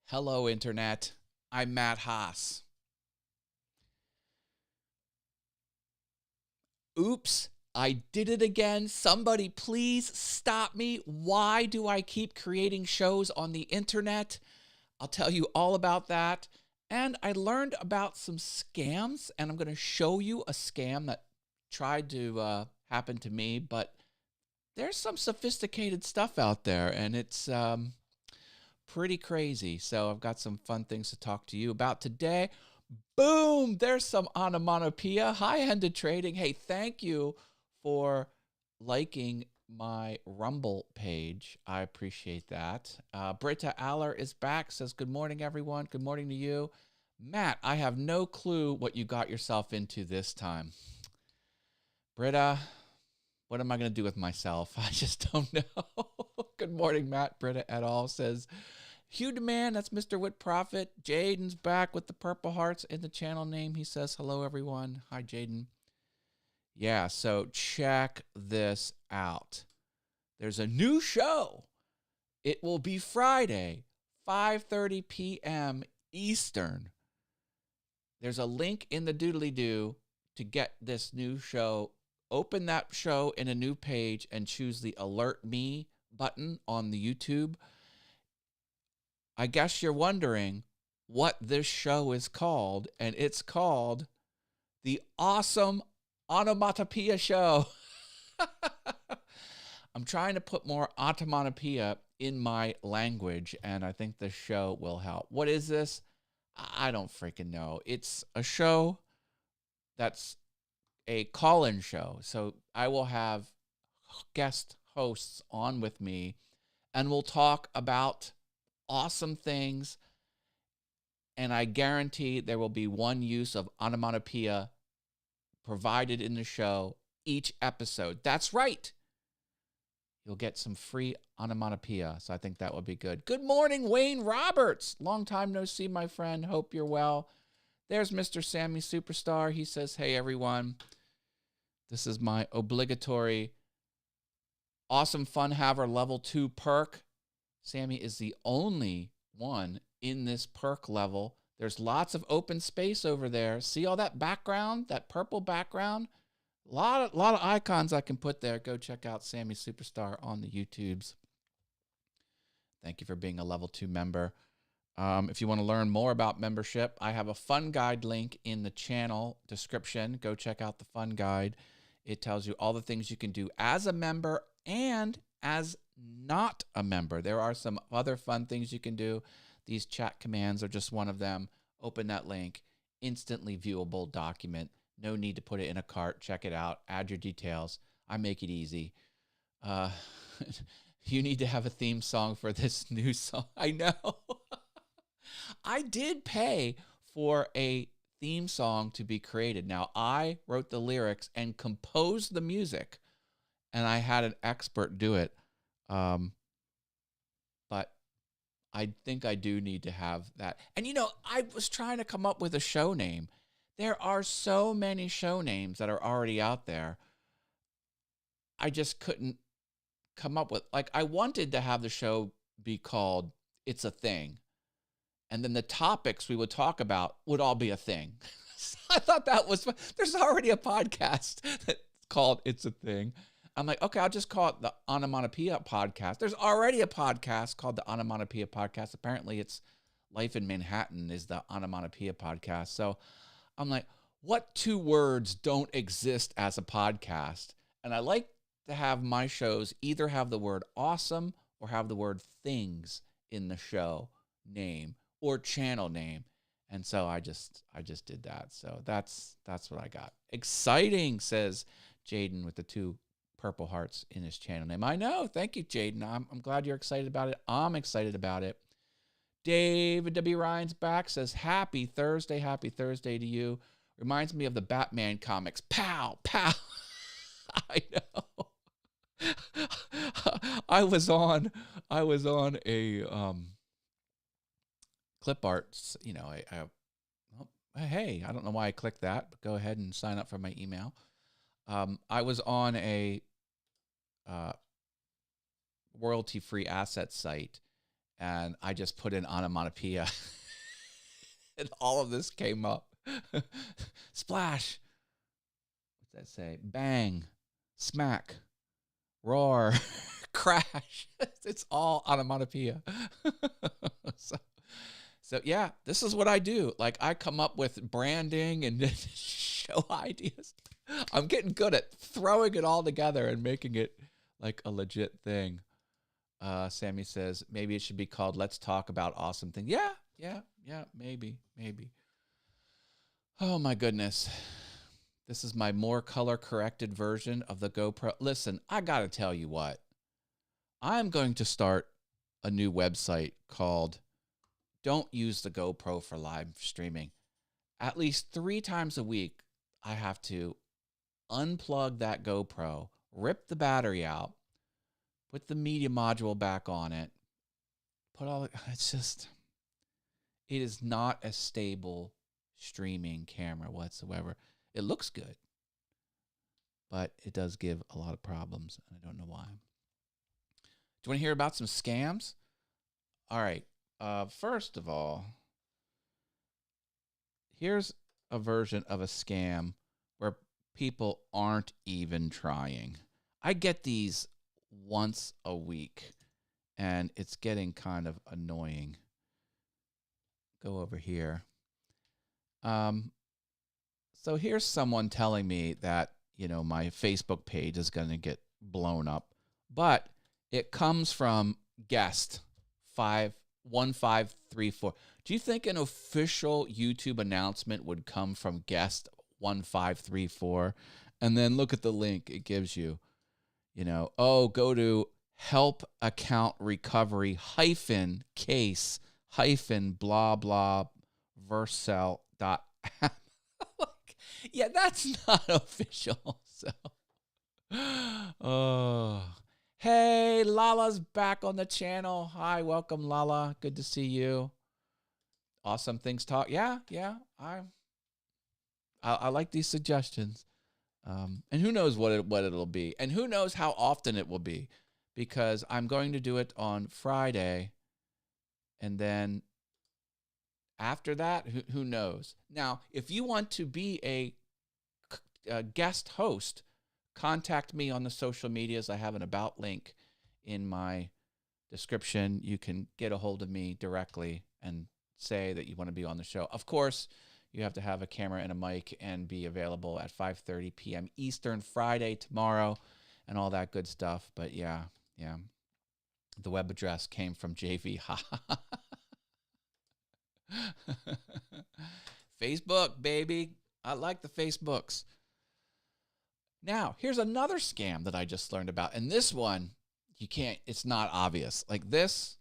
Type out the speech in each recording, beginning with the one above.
Hello, Internet. I'm Matt Haas. Oops, I did it again. Somebody please stop me. Why do I keep creating shows on the Internet? I'll tell you all about that. And I learned about some scams, and I'm going to show you a scam that tried to happen to me, but there's some sophisticated stuff out there, and it's pretty crazy. So I've got some fun things to talk to you about today. Boom! There's some onomatopoeia, high-ended trading. Hey, thank you for liking my Rumble page. I appreciate that. Britta Aller is back, says, good morning, everyone. Good morning to you. Matt, I have no clue what you got yourself into this time. Britta, what am I going to do with myself? I just don't know. Good morning, Matt. Britta et al. Says, Hugh Demand, that's Mr. Whit Prophet. Jaden's back with the purple hearts in the channel name. He says, hello, everyone. Hi, Jaden. Yeah, so check this out. There's a new show. It will be Friday, 5:30 p.m. Eastern. There's a link in the doodly-doo to get this new show. Open that show in a new page and choose the Alert Me button on the YouTube. I guess you're wondering what this show is called, and it's called The Awesome Onomatopoeia Show. I'm trying to put more onomatopoeia in my language, and I think this show will help. What is this? I don't freaking know. It's a show that's a call-in show. So I will have guest hosts on with me, and we'll talk about awesome things, and I guarantee there will be one use of onomatopoeia provided in the show each episode. That's right. You'll get some free onomatopoeia, so I think that would be good. Good morning, Wayne Roberts. Long time no see, my friend. Hope you're well. There's Mr. Sammy Superstar. He says, hey, everyone. This is my obligatory Awesome Fun Haver Level 2 perk. Sammy is the only one in this perk level. There's lots of open space over there. See all that background, that purple background? A lot of icons I can put there. Go check out Sammy Superstar on the YouTubes. Thank you for being a level 2 member. If you want to learn more about membership, I have a fun guide link in the channel description. Go check out the fun guide. It tells you all the things you can do as a member and as not a member. There are some other fun things you can do. These chat commands are just one of them. Open that link, instantly viewable document. No need to put it in a cart. Check it out. Add your details. I make it easy. You need to have a theme song for this new song. I know. I did pay for a theme song to be created. Now, I wrote the lyrics and composed the music, and I had an expert do it. But I think I do need to have that. And, you know, I was trying to come up with a show name. There are so many show names that are already out there. I just couldn't come up with, like, I wanted to have the show be called It's a Thing. And then the topics we would talk about would all be a thing. So I thought that was fun. There's already a podcast that's called It's a Thing. I'm like, okay, I'll just call it the Onomatopoeia Podcast. There's already a podcast called the Onomatopoeia Podcast. Apparently it's Life in Manhattan is the Onomatopoeia Podcast. So I'm like, what two words don't exist as a podcast? And I like to have my shows either have the word awesome or have the word things in the show name or channel name. And so I just did that. So that's what I got. Exciting, says Jaden with the 2 purple hearts in his channel name. I know. Thank you, Jaden. I'm glad you're excited about it. I'm excited about it. David W. Ryan's back, says, happy Thursday to you. Reminds me of the Batman comics. Pow, pow. I know. I was on a clip art, you know, well, hey, I don't know why I clicked that, but go ahead and sign up for my email. I was on a royalty-free asset site, and I just put in onomatopoeia, and all of this came up. Splash. What's that say? Bang, smack, roar, crash. It's all onomatopoeia. So yeah, this is what I do. Like, I come up with branding and show ideas. I'm getting good at throwing it all together and making it like a legit thing. Sammy says, maybe it should be called Let's Talk About Awesome Things. Yeah, maybe. Oh my goodness. This is my more color corrected version of the GoPro. Listen, I got to tell you what. I'm going to start a new website called Don't Use the GoPro for Live Streaming. At least 3 times a week, I have to unplug that GoPro, rip the battery out, put the media module back on it, it is not a stable streaming camera whatsoever. It looks good, but it does give a lot of problems, and I don't know why. Do you want to hear about some scams? All right. First of all, here's a version of a scam where people aren't even trying. I get these once a week, and it's getting kind of annoying. Go over here. So here's someone telling me that, my Facebook page is going to get blown up, but it comes from guest 51534. Do you think an official YouTube announcement would come from guest 1534? And then look at the link it gives you. Go to help account recovery -case blah blah versel.app. Yeah, that's not official. So, oh, hey, Lala's back on the channel. Hi, welcome, Lala. Good to see you. Awesome Things Talk. Yeah. I like these suggestions. And who knows what it'll be, and who knows how often it will be, because I'm going to do it on Friday, and then after that, who knows? Now, if you want to be a guest host, contact me on the social medias. I have an about link in my description. You can get a hold of me directly and say that you want to be on the show. Of course, you have to have a camera and a mic and be available at 5:30 p.m. Eastern Friday, tomorrow, and all that good stuff. But yeah. The web address came from JV. Facebook, baby. I like the Facebooks. Now, here's another scam that I just learned about. And this one, it's not obvious. Like this,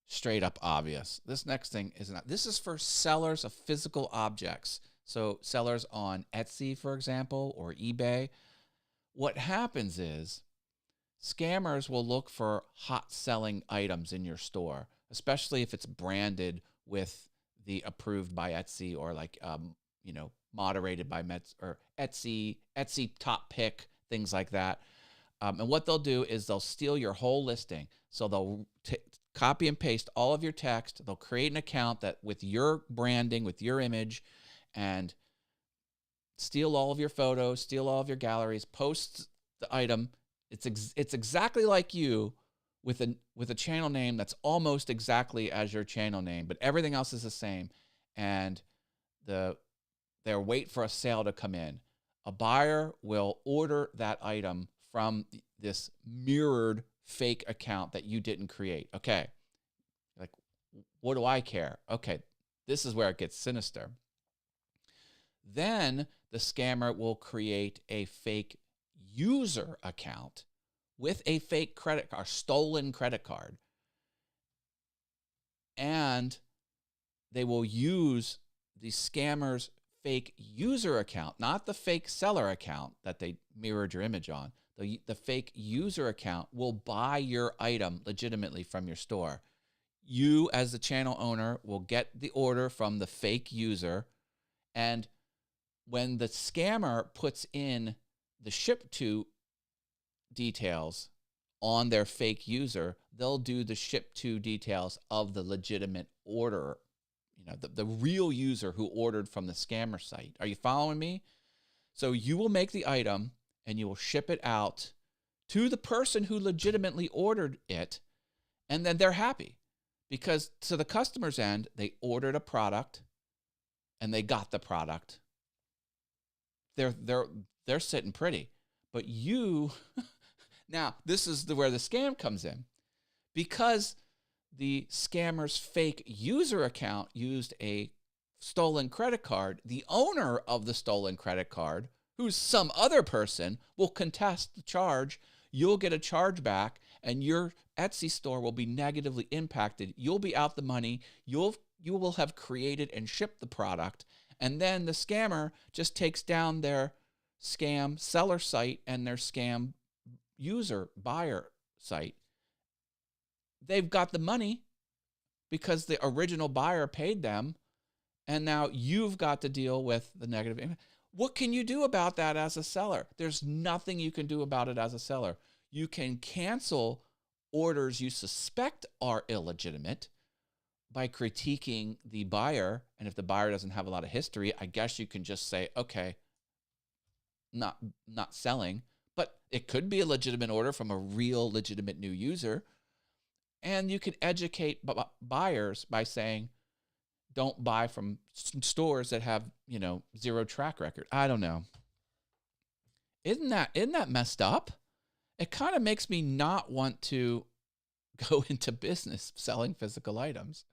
straight up obvious. This next thing is not. This is for sellers of physical objects. So sellers on Etsy, for example, or eBay. What happens is scammers will look for hot selling items in your store, especially if it's branded with the approved by Etsy or moderated by Etsy top pick, things like that. And what they'll do is they'll steal your whole listing. So they'll copy and paste all of your text. They'll create an account that with your branding, with your image, and steal all of your photos, steal all of your galleries, post the item. It's exactly like you with a channel name that's almost exactly as your channel name, but everything else is the same. And they'll wait for a sale to come in. A buyer will order that item from this mirrored fake account that you didn't create. Okay. Like, what do I care? Okay. This is where it gets sinister. Then the scammer will create a fake user account with a fake credit card, stolen credit card. And they will use the scammer's fake user account, not the fake seller account that they mirrored your image on. The fake user account will buy your item legitimately from your store. You, as the channel owner, will get the order from the fake user, and when the scammer puts in the ship to details on their fake user, they'll do the ship to details of the legitimate order, the real user who ordered from the scammer site. Are you following me? So you will make the item and you will ship it out to the person who legitimately ordered it, and then they're happy because to the customer's end, they ordered a product and they got the product. They're sitting pretty. But you now this is where the scam comes in. Because the scammer's fake user account used a stolen credit card, the owner of the stolen credit card, who's some other person, will contest the charge. You'll get a charge back, and your Etsy store will be negatively impacted. You'll be out the money. You will have created and shipped the product, and then the scammer just takes down their scam seller site and their scam user buyer site. They've got the money because the original buyer paid them, and now you've got to deal with the negative impact. What can you do about that as a seller? There's nothing you can do about it as a seller. You can cancel orders you suspect are illegitimate by critiquing the buyer, and if the buyer doesn't have a lot of history, I guess you can just say, okay, not selling, but it could be a legitimate order from a real legitimate new user. And you can educate buyers by saying, don't buy from stores that have, zero track record. I don't know. Isn't that messed up? It kind of makes me not want to go into business selling physical items.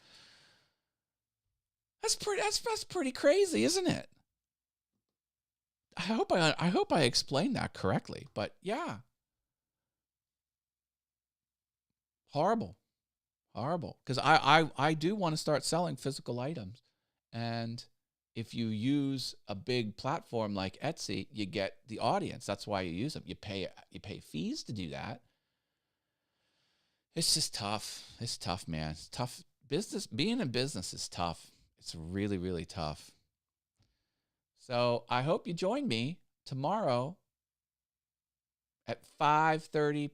That's pretty crazy, isn't it? I hope I explained that correctly, but yeah. Horrible. Because I do want to start selling physical items. And if you use a big platform like Etsy, you get the audience. That's why you use them. You pay fees to do that. It's just tough. It's tough, man. It's tough. Being in business is tough. It's really, really tough. So I hope you join me tomorrow at 5:30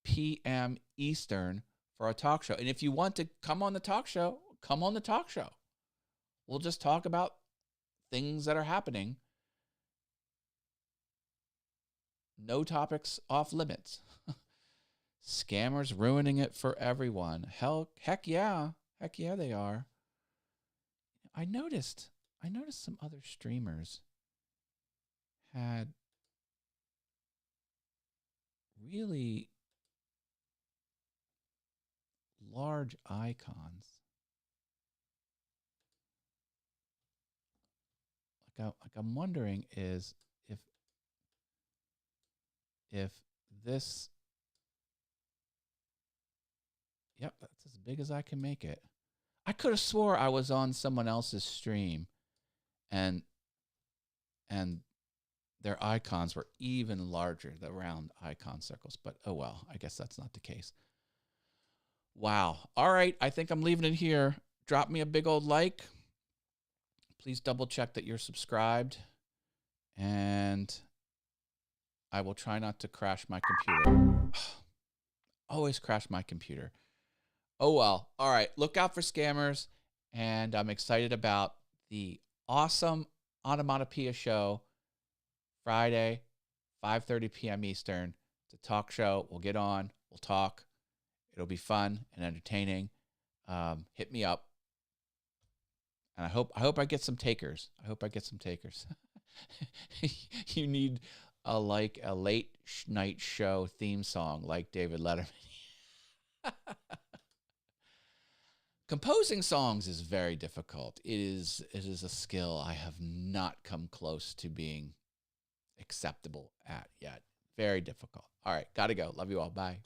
p.m. Eastern for a talk show. And if you want to come on the talk show, come on the talk show. We'll just talk about things that are happening. No topics off limits. Scammers ruining it for everyone. Heck yeah. Heck yeah, they are. I noticed some other streamers had really large icons. Like I'm wondering is if this, yep, that's as big as I can make it. I could have swore I was on someone else's stream and their icons were even larger, the round icon circles, but oh well, I guess that's not the case. Wow. All right, I think I'm leaving it here. Drop me a big old like. Please double check that you're subscribed, and I will try not to crash my computer. Always crash my computer. Oh well. All right, look out for scammers, and I'm excited about the awesome Onomatopoeia show Friday, 5:30 p.m. Eastern. It's a talk show. We'll get on. We'll talk. It'll be fun and entertaining. Hit me up. And I hope I get some takers. I hope I get some takers. You need a late night show theme song like David Letterman. Composing songs is very difficult. It is a skill I have not come close to being acceptable at yet. Very difficult. All right, gotta go. Love you all. Bye.